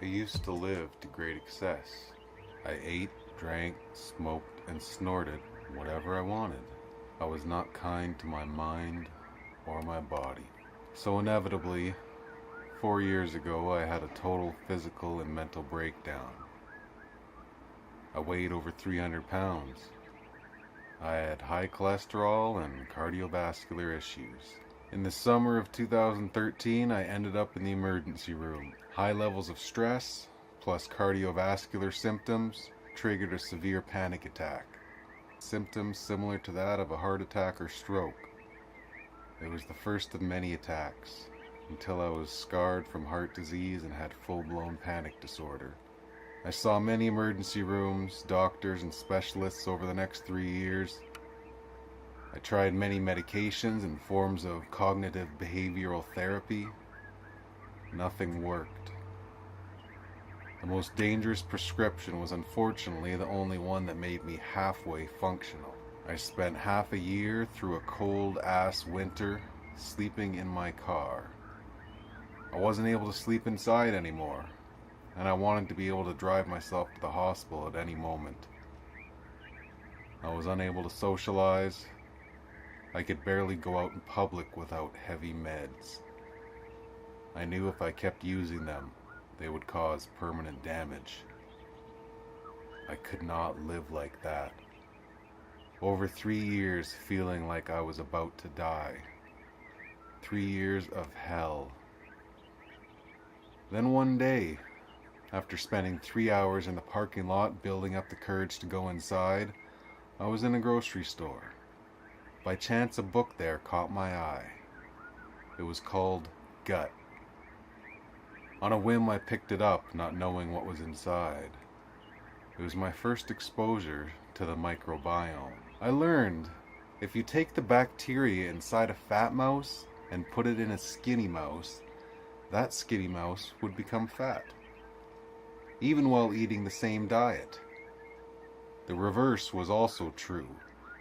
I used to live to great excess. I ate, drank, smoked, and snorted whatever I wanted. I was not kind to my mind or my body. So inevitably, 4 years ago, I had a total physical and mental breakdown. I weighed over 300 pounds. I had high cholesterol and cardiovascular issues. In the summer of 2013, I ended up in the emergency room. High levels of stress, plus cardiovascular symptoms, triggered a severe panic attack. Symptoms similar to that of a heart attack or stroke. It was the first of many attacks, until I was scarred from heart disease and had full-blown panic disorder. I saw many emergency rooms, doctors, and specialists over the next 3 years. I tried many medications and forms of cognitive behavioral therapy. Nothing worked. The most dangerous prescription was unfortunately the only one that made me halfway functional. I spent half a year through a cold-ass winter sleeping in my car. I wasn't able to sleep inside anymore, and I wanted to be able to drive myself to the hospital at any moment. I was unable to socialize. I could barely go out in public without heavy meds. I knew if I kept using them, they would cause permanent damage. I could not live like that. Over 3 years feeling like I was about to die. 3 years of hell. Then one day, after spending 3 hours in the parking lot building up the courage to go inside, I was in a grocery store. By chance, a book there caught my eye. It was called Gut. On a whim, I picked it up, not knowing what was inside. It was my first exposure to the microbiome. I learned if you take the bacteria inside a fat mouse and put it in a skinny mouse, that skinny mouse would become fat, even while eating the same diet. The reverse was also true.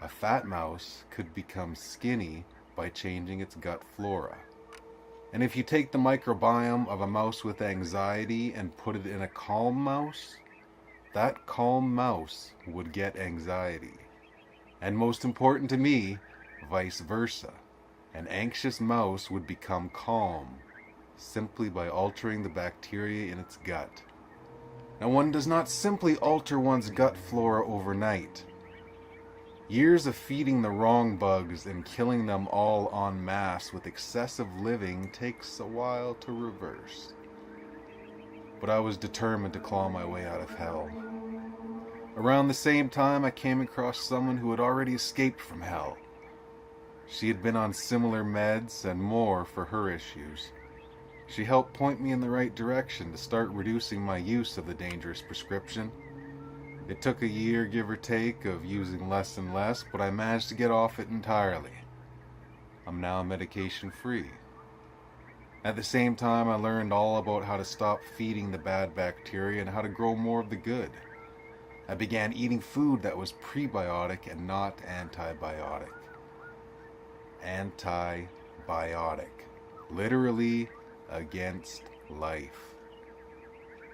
A fat mouse could become skinny by changing its gut flora. And if you take the microbiome of a mouse with anxiety and put it in a calm mouse, that calm mouse would get anxiety. And most important to me, vice versa. An anxious mouse would become calm simply by altering the bacteria in its gut. Now, one does not simply alter one's gut flora overnight. Years of feeding the wrong bugs and killing them all en masse with excessive living takes a while to reverse. But I was determined to claw my way out of hell. Around the same time, I came across someone who had already escaped from hell. She had been on similar meds and more for her issues. She helped point me in the right direction to start reducing my use of the dangerous prescription. It took a year, give or take, of using less and less, but I managed to get off it entirely. I'm now medication-free. At the same time, I learned all about how to stop feeding the bad bacteria and how to grow more of the good. I began eating food that was prebiotic and not antibiotic. Antibiotic. Literally against life.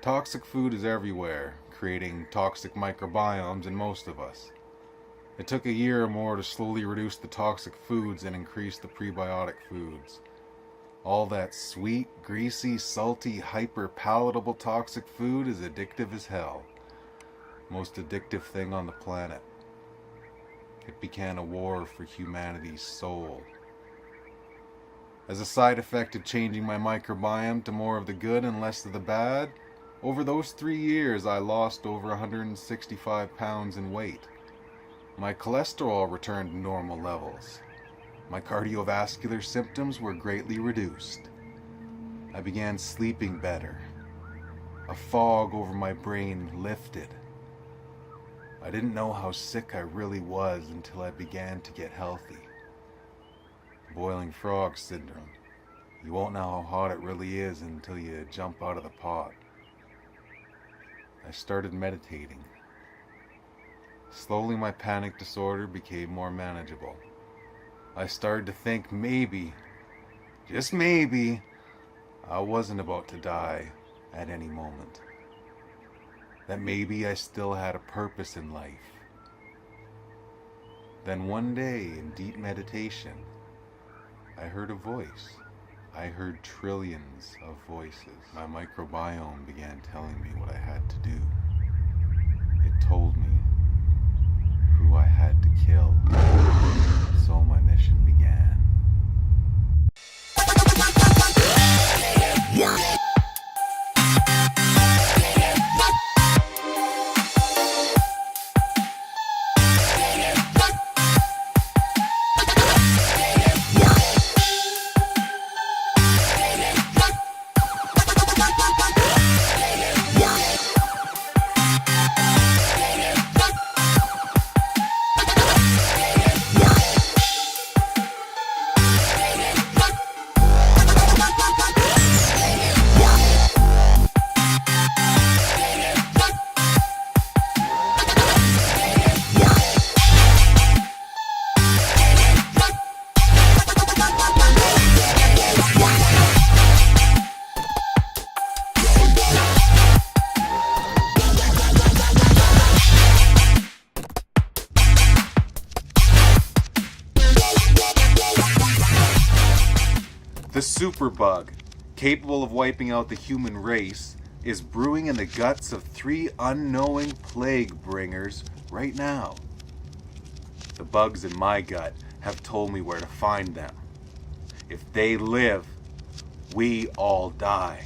Toxic food is everywhere, creating toxic microbiomes in most of us. It took a year or more to slowly reduce the toxic foods and increase the prebiotic foods. All that sweet, greasy, salty, hyper-palatable toxic food is addictive as hell. Most addictive thing on the planet. It began a war for humanity's soul. As a side effect of changing my microbiome to more of the good and less of the bad, over those 3 years I lost over 165 pounds in weight. My cholesterol returned to normal levels. My cardiovascular symptoms were greatly reduced. I began sleeping better. A fog over my brain lifted. I didn't know how sick I really was until I began to get healthy. Boiling frog syndrome. You won't know how hot it really is until you jump out of the pot. I started meditating. Slowly my panic disorder became more manageable. I started to think maybe, just maybe, I wasn't about to die. at any moment. That maybe I still had a purpose in life. Then one day, in deep meditation, I heard a voice. I heard trillions of voices. My microbiome began telling me what I had to do. It told me who I had to kill. So my mission began. The superbug, capable of wiping out the human race, is brewing in the guts of 3 unknowing plague bringers right now. The bugs in my gut have told me where to find them. If they live, we all die.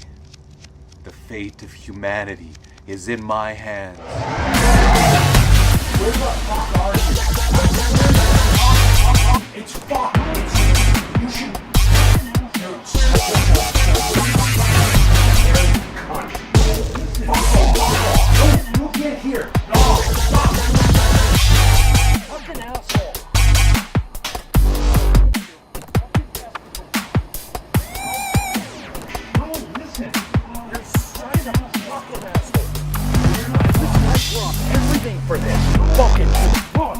The fate of humanity is in my hands. Where the fuck are you? It's fucked. You should. You're such a you can't hear. No, stop. Fucking asshole. No, listen. You're such a fucking asshole. I drop everything for this. Fucking fuck.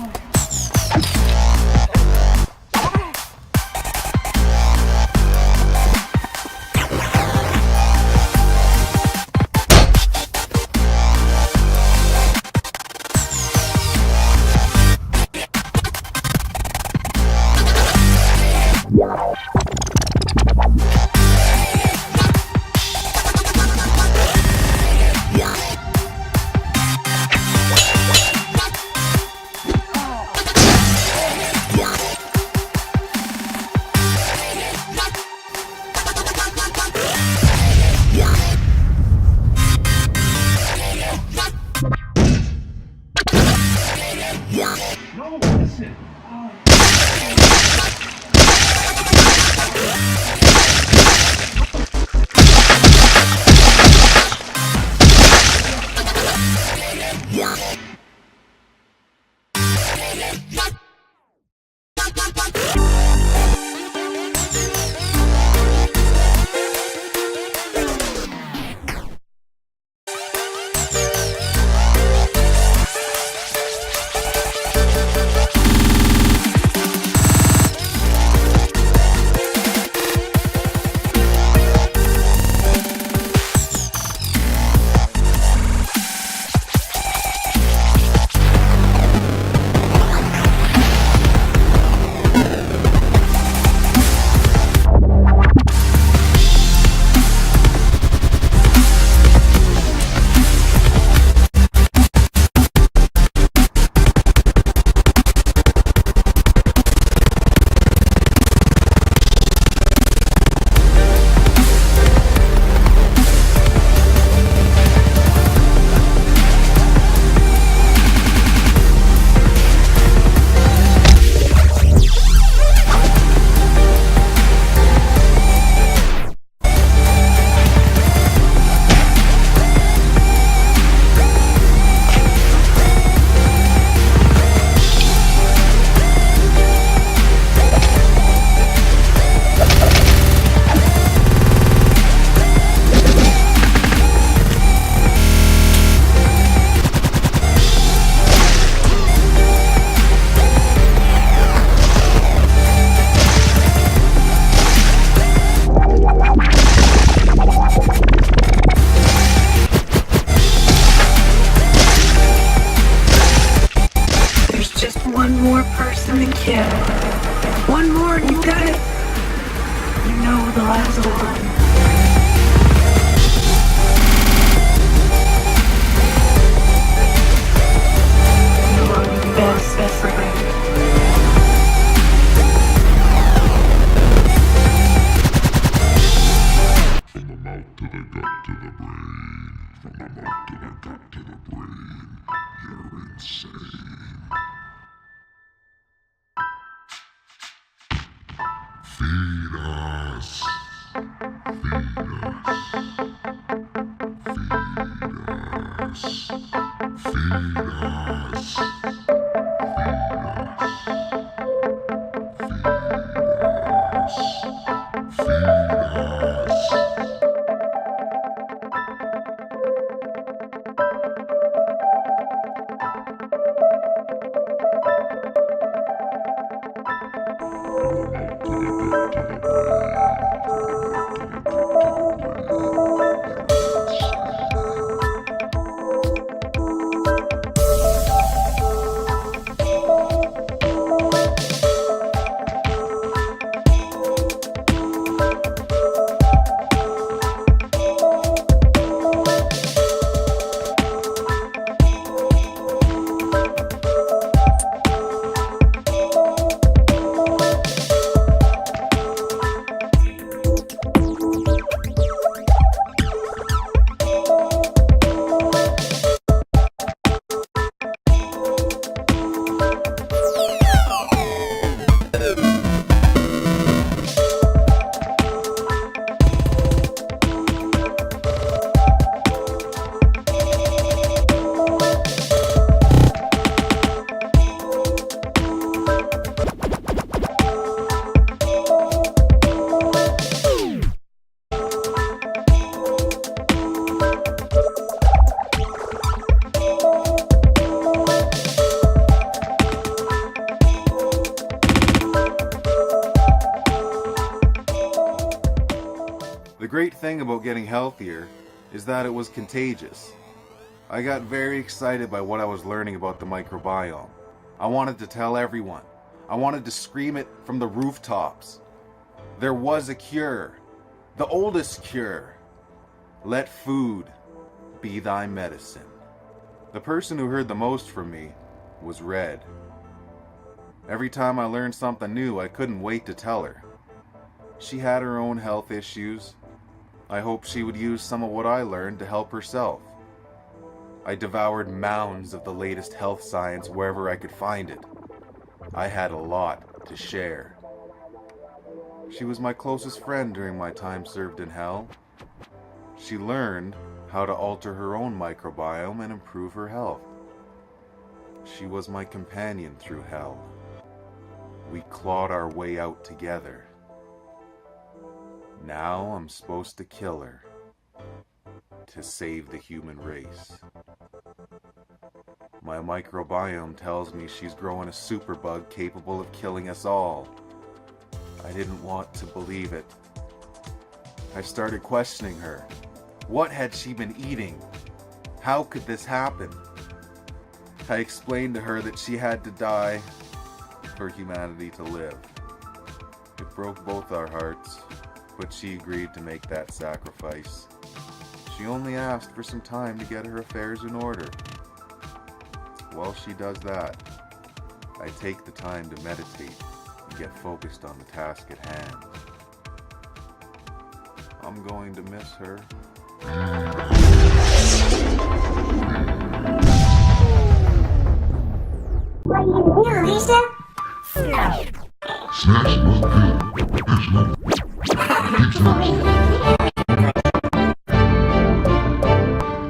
No, listen. for the kill. One more and you got it. You know the last one. You are the best friend. From the mouth to the gut to the brain. From the mouth to the gut to the brain. You're insane. Feed us. Feed us. The great thing about getting healthier is that it was contagious. I got very excited by what I was learning about the microbiome. I wanted to tell everyone. I wanted to scream it from the rooftops. There was a cure. The oldest cure. Let food be thy medicine. The person who heard the most from me was Red. Every time I learned something new, I couldn't wait to tell her. She had her own health issues. I hoped she would use some of what I learned to help herself. I devoured mounds of the latest health science wherever I could find it. I had a lot to share. She was my closest friend during my time served in hell. She learned how to alter her own microbiome and improve her health. She was my companion through hell. We clawed our way out together. Now I'm supposed to kill her to save the human race. My microbiome tells me she's growing a superbug capable of killing us all. I didn't want to believe it. I started questioning her. What had she been eating? How could this happen? I explained to her that she had to die for humanity to live. It broke both our hearts, but she agreed to make that sacrifice. She only asked for some time to get her affairs in order. While she does that, I take the time to meditate and get focused on the task at hand. I'm going to miss her. What are you gonna do, Lisa? Snatch my pill. There's no.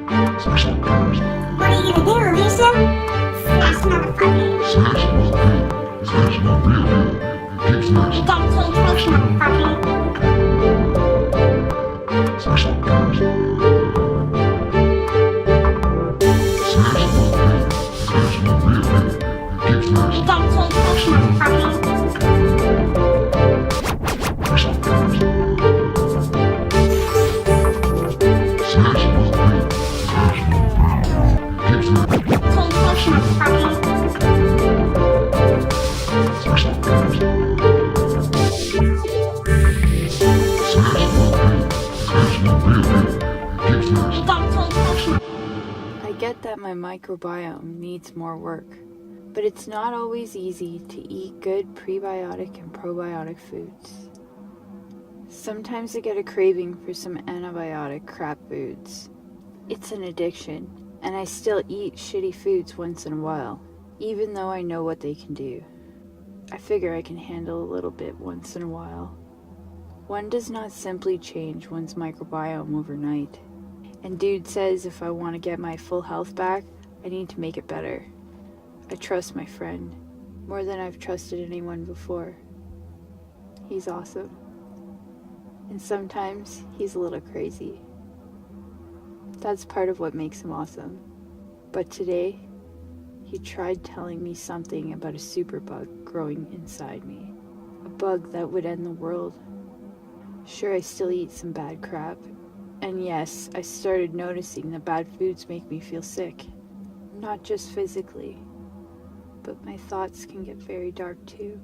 Keep snatching. What are you gonna do, Lisa? Snatch, motherfucker. Snatch my pill. Snatch my real pill. Keep You snatching. gotta change place, motherfucker. Snatch my pill. Snatch my pill. Snatch my real pill. Keep You snatching. gotta change place, motherfucker. Snatch my pill. Snatch my pill. Snatch my pill. Keep snatching. Change place, motherfucker. get that my microbiome needs more work, but it's not always easy to eat good prebiotic and probiotic foods. Sometimes I get a craving for some antibiotic crap foods. It's an addiction, and I still eat shitty foods once in a while, even though I know what they can do. I figure I can handle a little bit once in a while. One does not simply change one's microbiome overnight. And dude says if I want to get my full health back, I need to make it better. I trust my friend more than I've trusted anyone before. He's awesome. And sometimes he's a little crazy. That's part of what makes him awesome. But today, he tried telling me something about a superbug growing inside me. A bug that would end the world. Sure, I still eat some bad crap. And yes, I started noticing that bad foods make me feel sick. Not just physically, but my thoughts can get very dark too.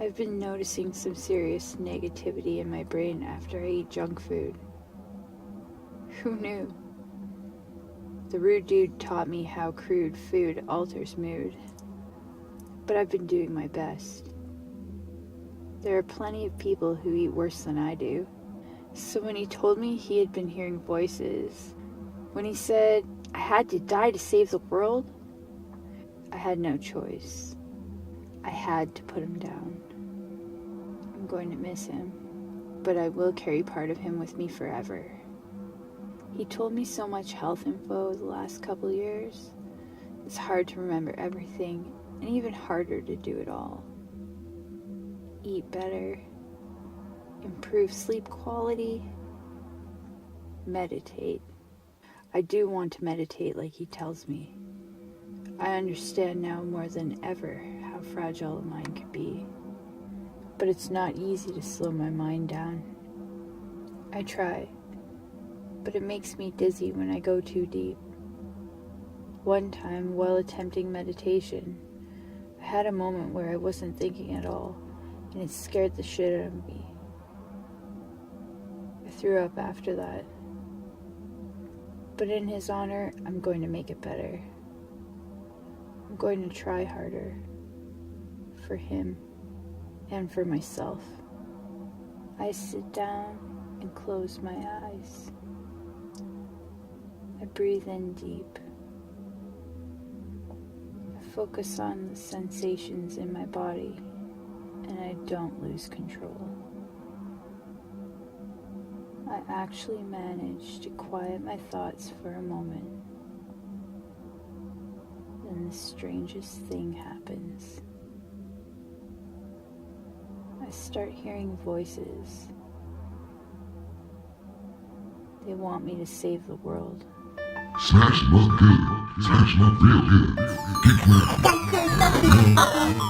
I've been noticing some serious negativity in my brain after I eat junk food. Who knew? The rude dude taught me how crude food alters mood. But I've been doing my best. There are plenty of people who eat worse than I do. So when he told me he had been hearing voices, when he said I had to die to save the world, I had no choice. I had to put him down. I'm going to miss him, but I will carry part of him with me forever. He told me so much health info the last couple years. It's hard to remember everything, and even harder to do it all. Eat better. Improve sleep quality. Meditate. I do want to meditate like he tells me. I understand now more than ever how fragile a mind can be. But it's not easy to slow my mind down. I try, but it makes me dizzy when I go too deep. One time, while attempting meditation, I had a moment where I wasn't thinking at all, and it scared the shit out of me. I threw up after that. But in his honor, I'm going to make it better. I'm going to try harder. For him and for myself. I sit down and close my eyes. I breathe in deep. I focus on the sensations in my body, and I don't lose control. I actually manage to quiet my thoughts for a moment. Then the strangest thing happens. I start hearing voices. They want me to save the world. Smash 'em up good. Smash 'em up real good. Kick 'em out.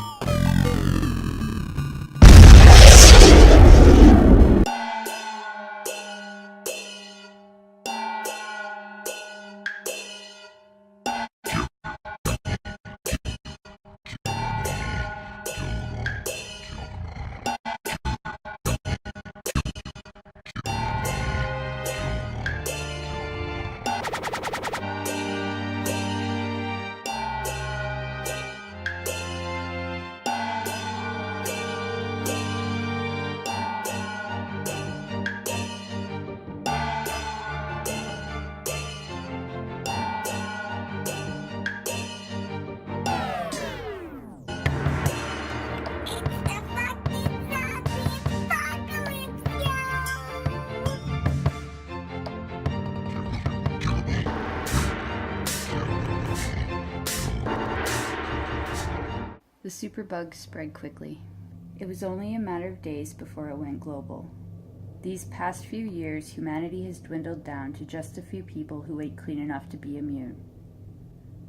The superbug spread quickly. It was only a matter of days before it went global. These past few years, humanity has dwindled down to just a few people who ate clean enough to be immune.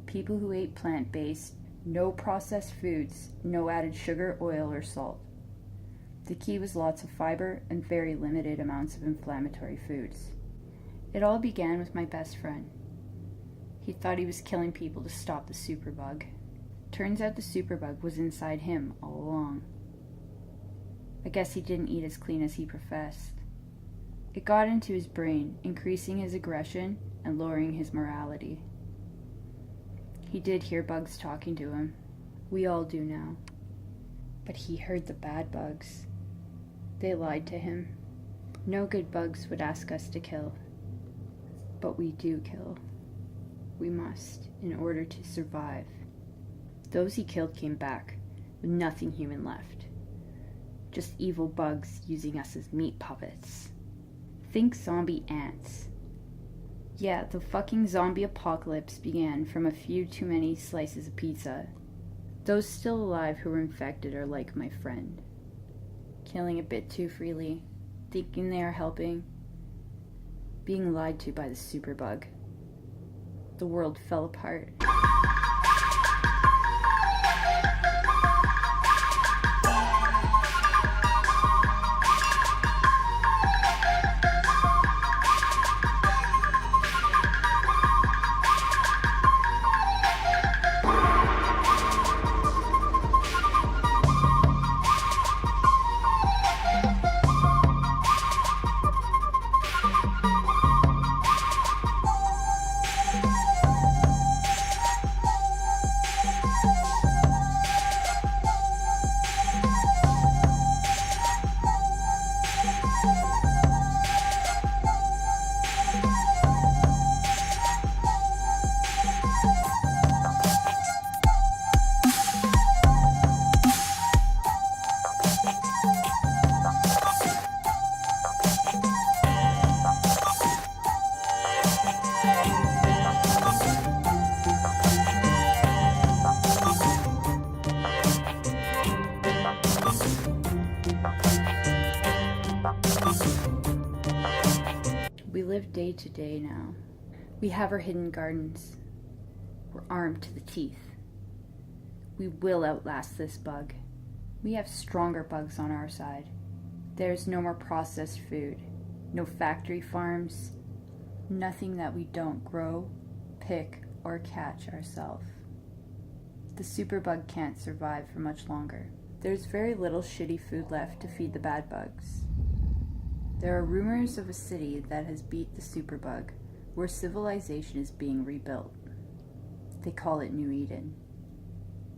People who ate plant-based, no processed foods, no added sugar, oil, or salt. The key was lots of fiber and very limited amounts of inflammatory foods. It all began with my best friend. He thought he was killing people to stop the superbug. Turns out the superbug was inside him all along. I guess he didn't eat as clean as he professed. It got into his brain, increasing his aggression and lowering his morality. He did hear bugs talking to him. We all do now. But he heard the bad bugs. They lied to him. No good bugs would ask us to kill. But we do kill. We must, in order to survive. Those he killed came back, with nothing human left. Just evil bugs using us as meat puppets. Think zombie ants. Yeah, the fucking zombie apocalypse began from a few too many slices of pizza. Those still alive who were infected are like my friend. Killing a bit too freely, thinking they are helping, being lied to by the superbug. The world fell apart. We live day to day now. We have our hidden gardens. We're armed to the teeth. We will outlast this bug. We have stronger bugs on our side. There's no more processed food, no factory farms, nothing that we don't grow, pick, or catch ourselves. The superbug can't survive for much longer. There's very little shitty food left to feed the bad bugs. There are rumors of a city that has beat the superbug, where civilization is being rebuilt. They call it New Eden.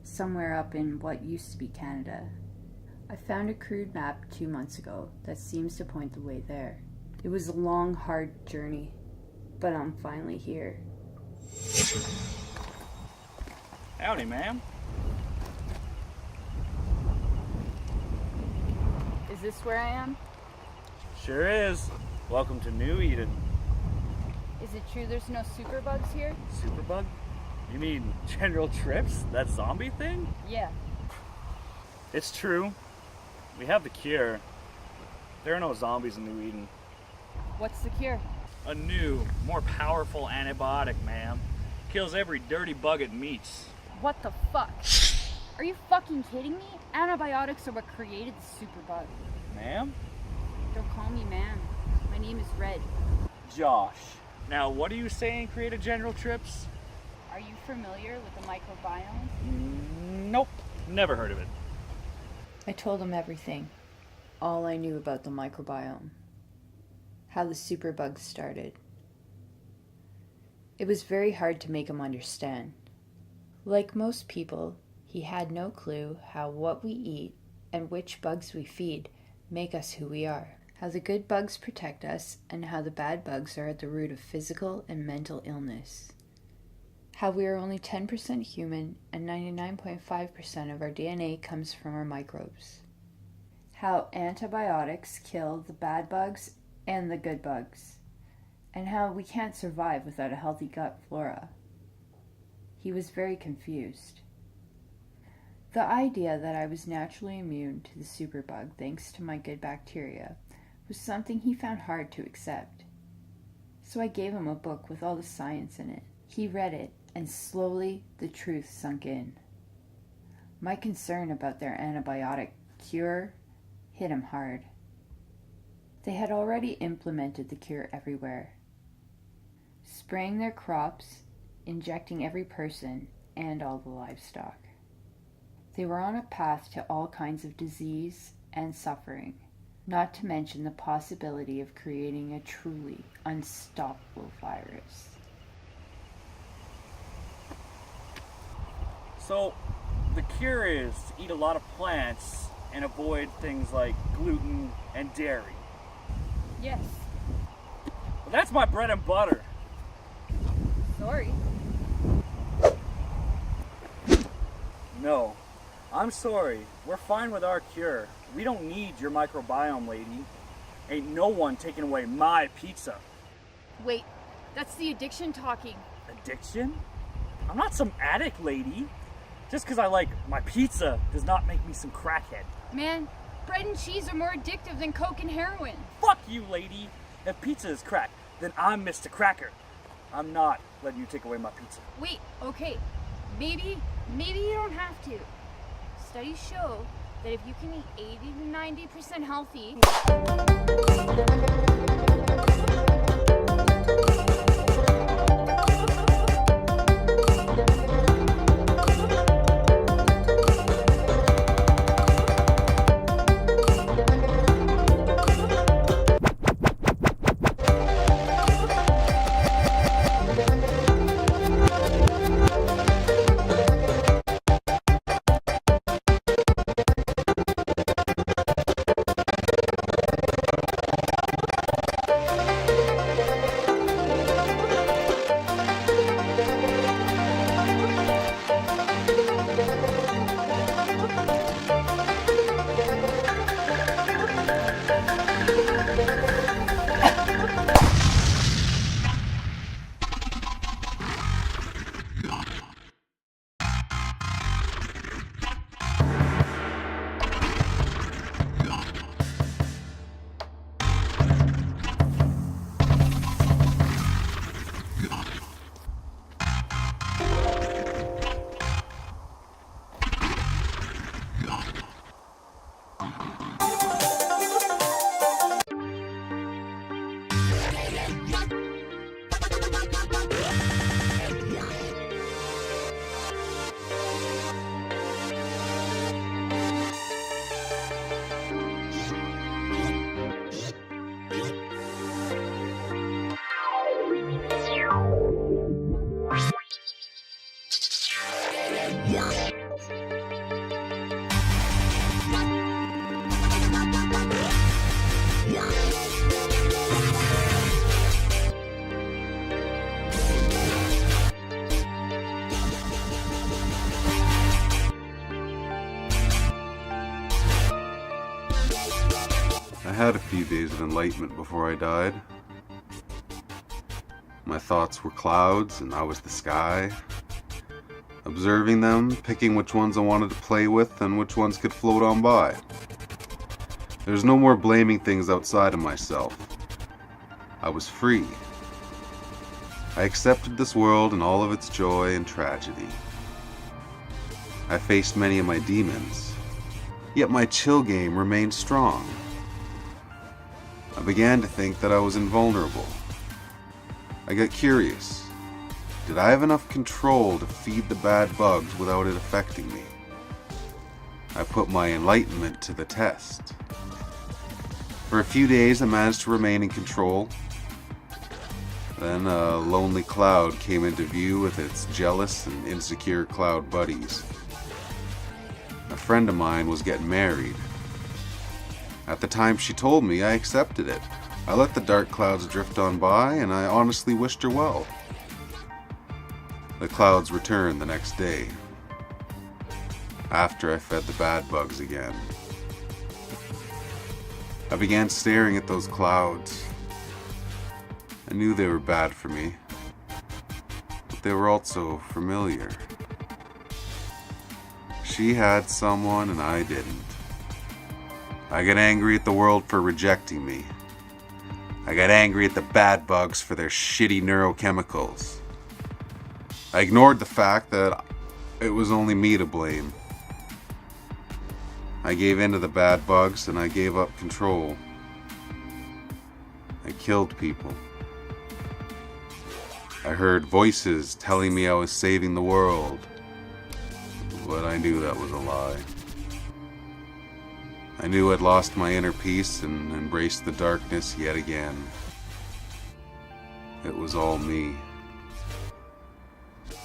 Somewhere up in what used to be Canada. I found a crude map 2 months ago that seems to point the way there. It was a long, hard journey, but I'm finally here. Howdy, ma'am. Is this where I am? Sure is. Welcome to New Eden. Is it true there's no superbugs here? Superbug? You mean General Trips? That zombie thing? Yeah. It's true. We have the cure. There are no zombies in New Eden. What's the cure? A new, more powerful antibiotic, ma'am. Kills every dirty bug it meets. What the fuck? Are you fucking kidding me? Antibiotics are what created the superbug. Ma'am? Don't call me ma'am. My name is Red. Josh. Now, what are you saying created General Trips? Are you familiar with the microbiome? Nope. Never heard of it. I told him everything. All I knew about the microbiome. How the superbugs started. It was very hard to make him understand. Like most people, he had no clue how what we eat and which bugs we feed make us who we are. How the good bugs protect us and how the bad bugs are at the root of physical and mental illness. How we are only 10% human and 99.5% of our DNA comes from our microbes. How antibiotics kill the bad bugs and the good bugs. And how we can't survive without a healthy gut flora. He was very confused. The idea that I was naturally immune to the superbug thanks to my good bacteria was something he found hard to accept. So I gave him a book with all the science in it. He read it, and slowly the truth sunk in. My concern about their antibiotic cure hit him hard. They had already implemented the cure everywhere, spraying their crops, injecting every person and all the livestock. They were on a path to all kinds of disease and suffering, not to mention the possibility of creating a truly unstoppable virus. So, the cure is to eat a lot of plants and avoid things like gluten and dairy. Yes. Well, that's my bread and butter. Sorry. No, I'm sorry. We're fine with our cure. We don't need your microbiome, lady. Ain't no one taking away my pizza. Wait, that's the addiction talking. Addiction? I'm not some addict, lady. Just because I like my pizza does not make me some crackhead. Man, bread and cheese are more addictive than Coke and heroin. Fuck you, lady. If pizza is crack, then I'm Mr. Cracker. I'm not letting you take away my pizza. Wait, okay. Maybe you don't have to. Studies show that if you can eat 80 to 90% healthy, I had a few days of enlightenment before I died. My thoughts were clouds and I was the sky. Observing them, picking which ones I wanted to play with and which ones could float on by. There's no more blaming things outside of myself. I was free. I accepted this world and all of its joy and tragedy. I faced many of my demons, yet my chill game remained strong. I began to think that I was invulnerable. I got curious. Did I have enough control to feed the bad bugs without it affecting me? I put my enlightenment to the test. For a few days I managed to remain in control. Then a lonely cloud came into view with its jealous and insecure cloud buddies. A friend of mine was getting married. At the time she told me, I accepted it. I let the dark clouds drift on by, and I honestly wished her well. The clouds returned the next day, after I fed the bad bugs again. I began staring at those clouds. I knew they were bad for me, but they were also familiar. She had someone and I didn't. I got angry at the world for rejecting me. I got angry at the bad bugs for their shitty neurochemicals. I ignored the fact that it was only me to blame. I gave in to the bad bugs and I gave up control. I killed people. I heard voices telling me I was saving the world, but I knew that was a lie. I knew I'd lost my inner peace and embraced the darkness yet again. It was all me.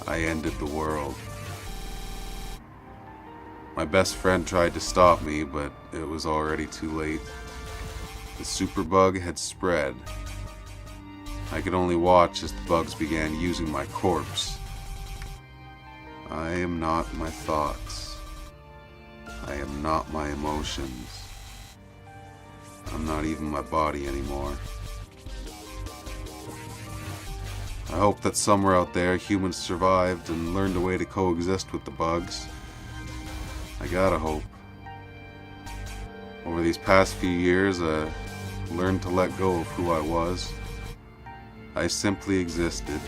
I ended the world. My best friend tried to stop me, but it was already too late. The superbug had spread. I could only watch as the bugs began using my corpse. I am not my thoughts. I am not my emotions. I'm not even my body anymore. I hope that somewhere out there humans survived and learned a way to coexist with the bugs. I gotta hope. Over these past few years, I learned to let go of who I was. I simply existed.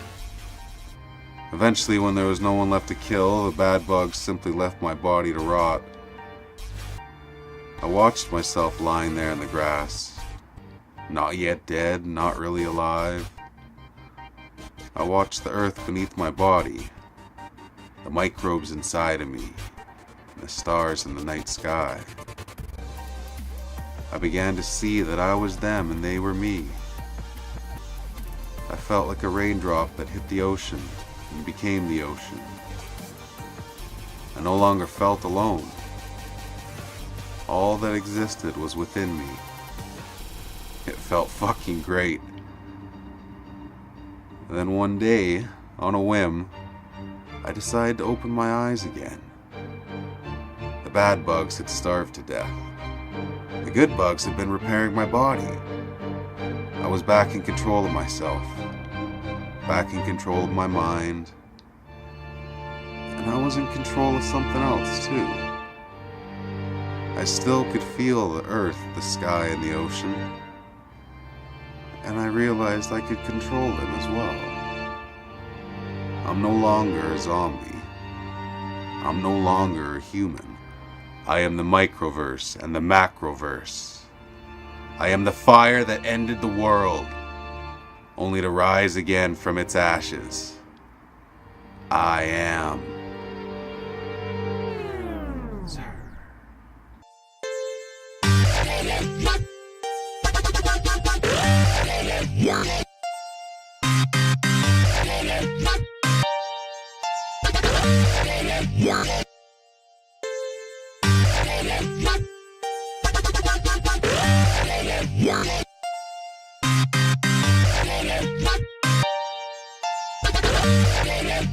Eventually, when there was no one left to kill, the bad bugs simply left my body to rot. I watched myself lying there in the grass. Not yet dead, not really alive. I watched the earth beneath my body, the microbes inside of me, and the stars in the night sky. I began to see that I was them and they were me. I felt like a raindrop that hit the ocean and became the ocean. I no longer felt alone. All that existed was within me. It felt fucking great. And then one day, on a whim, I decided to open my eyes again. The bad bugs had starved to death. The good bugs had been repairing my body. I was back in control of myself, back in control of my mind, and I was in control of something else too. I still could feel the earth, the sky, and the ocean, and I realized I could control them as well. I'm no longer a zombie. I'm no longer a human. I am the microverse and the macroverse. I am the fire that ended the world, only to rise again from its ashes. I am.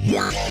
Yeah.